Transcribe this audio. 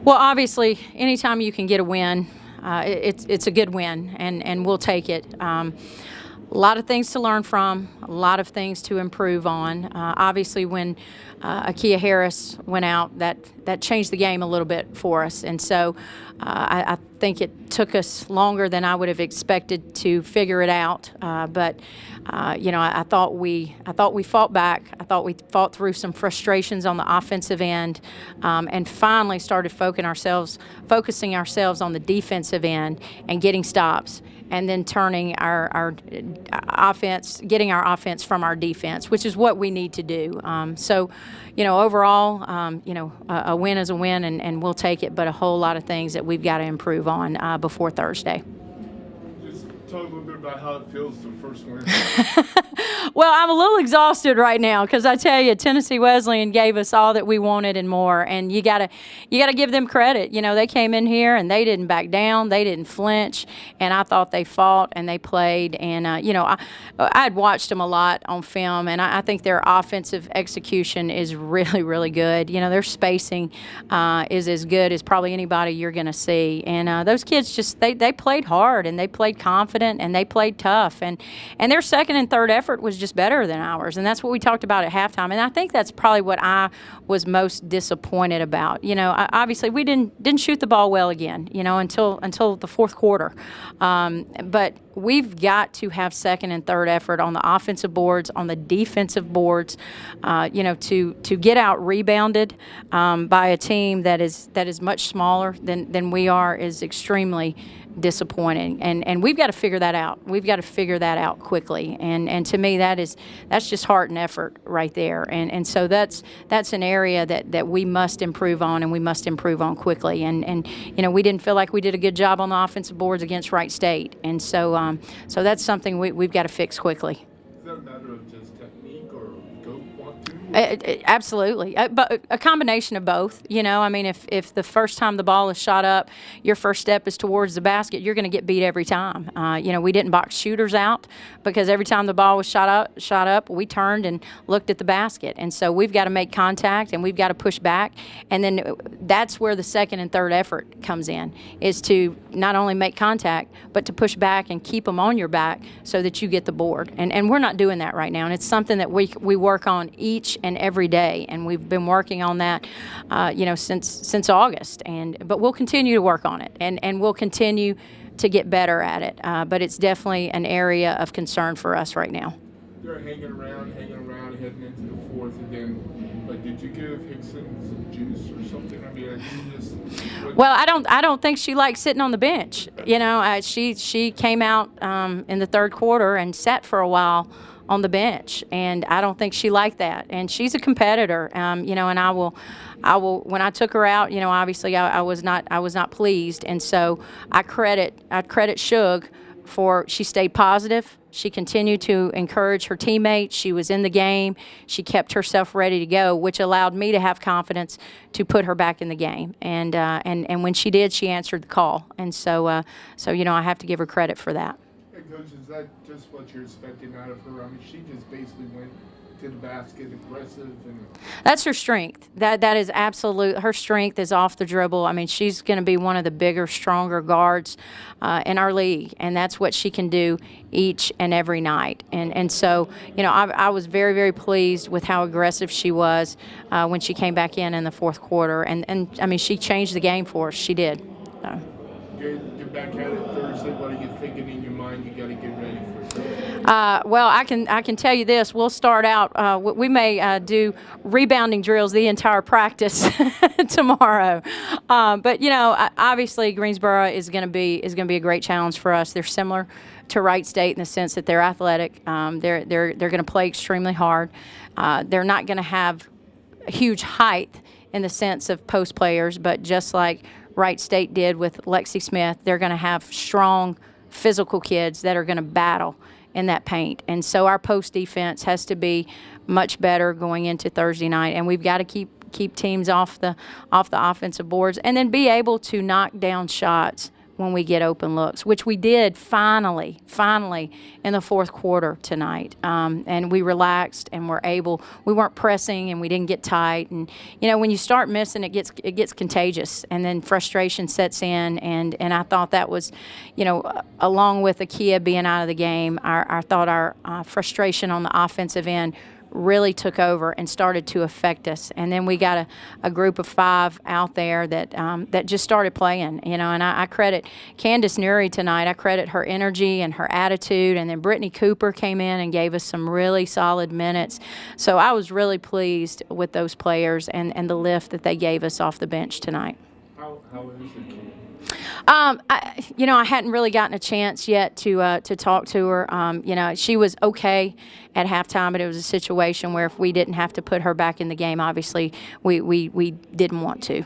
Well, obviously, anytime you can get a win, it's a good win, and we'll take it. A lot of things to learn from, a lot of things to improve on. Obviously, when Akia Harris went out, that changed the game a little bit for us, and so I think it took us longer than I would have expected to figure it out. But I thought we fought back. I thought we fought through some frustrations on the offensive end, and finally started focusing ourselves on the defensive end and getting stops, and then turning our offense, getting our offense from our defense, which is what we need to do. So, overall, a win is a win, and we'll take it, but a whole lot of things that we've got to improve on before Thursday. Just talk a little bit about how it feels the first win. Well, I'm a little exhausted right now because I tell you, Tennessee Wesleyan gave us all that we wanted and more, and you gotta give them credit. They came in here and they didn't back down, they didn't flinch, and I thought they fought and they played. And I'd watched them a lot on film, and I think their offensive execution is really, really good. Their spacing is as good as probably anybody you're going to see. And those kids just they played hard, and they played confident, and they played tough, and their second and third effort was just better than ours, and that's what we talked about at halftime. And I think that's probably what I was most disappointed about. Obviously we didn't shoot the ball well again, until the fourth quarter. But we've got to have second and third effort on the offensive boards, on the defensive boards, to get out rebounded by a team that is much smaller than we are is extremely disappointing, and we've got to figure that out. We've got to figure that out quickly, and to me that's just heart and effort right there, and so that's an area that we must improve on, and we must improve on quickly, and we didn't feel like we did a good job on the offensive boards against Wright State, and so that's something we've got to fix quickly. Is that a matter of just technique or go want to? Absolutely, but a combination of both. If the first time the ball is shot up, your first step is towards the basket, you're going to get beat every time. We didn't box shooters out because every time the ball was shot up, we turned and looked at the basket, and so we've got to make contact and we've got to push back, and then that's where the second and third effort comes in, is to not only make contact but to push back and keep them on your back so that you get the board, and we're not doing that right now, and it's something that we work on each and every day, and we've been working on that, since August, but we'll continue to work on it, and we'll continue to get better at it. But it's definitely an area of concern for us right now. They're hanging around, heading into the fourth, and then, did you give Hickson some juice or something? Well, I don't think she likes sitting on the bench. She came out in the third quarter and sat for a while on the bench, and I don't think she liked that. And she's a competitor, and I will. When I took her out, obviously I was not pleased, and so I credit Shug for she stayed positive. She continued to encourage her teammates. She was in the game. She kept herself ready to go, which allowed me to have confidence to put her back in the game. And when she did, she answered the call. And so I have to give her credit for that. Hey, Coach, is that just what you're expecting out of her? She just basically went to the basket, aggressive, and that's her strength. That is absolute. Her strength is off the dribble. She's going to be one of the bigger, stronger guards in our league, and that's what she can do each and every night. And so I was very, very pleased with how aggressive she was when she came back in the fourth quarter, and she changed the game for us. She did. Get back at it Thursday. What are you thinking in your mind? You got to get ready for it. Well, I can tell you this. We'll start out. We may do rebounding drills the entire practice tomorrow. But obviously Greensboro is going to be a great challenge for us. They're similar to Wright State in the sense that they're athletic. They're going to play extremely hard. They're not going to have huge height in the sense of post players, but just like Wright State did with Lexi Smith, they're going to have strong physical kids that are going to battle in that paint. And so our post defense has to be much better going into Thursday night, and we've got to keep teams off the offensive boards, and then be able to knock down shots when we get open looks, which we did finally in the fourth quarter tonight. And we relaxed and we weren't pressing and we didn't get tight. And, when you start missing, it gets contagious, and then frustration sets in. And I thought that was, along with Akia being out of the game, I thought our frustration on the offensive end really took over and started to affect us. And then we got a group of 5 out there that just started playing, and I credit Candace Nuri tonight. I credit her energy and her attitude. And then Brittany Cooper came in and gave us some really solid minutes. So I was really pleased with those players and the lift that they gave us off the bench tonight. How is it, Kim? I hadn't really gotten a chance yet to talk to her. She was okay at halftime, but it was a situation where if we didn't have to put her back in the game, obviously we didn't want to.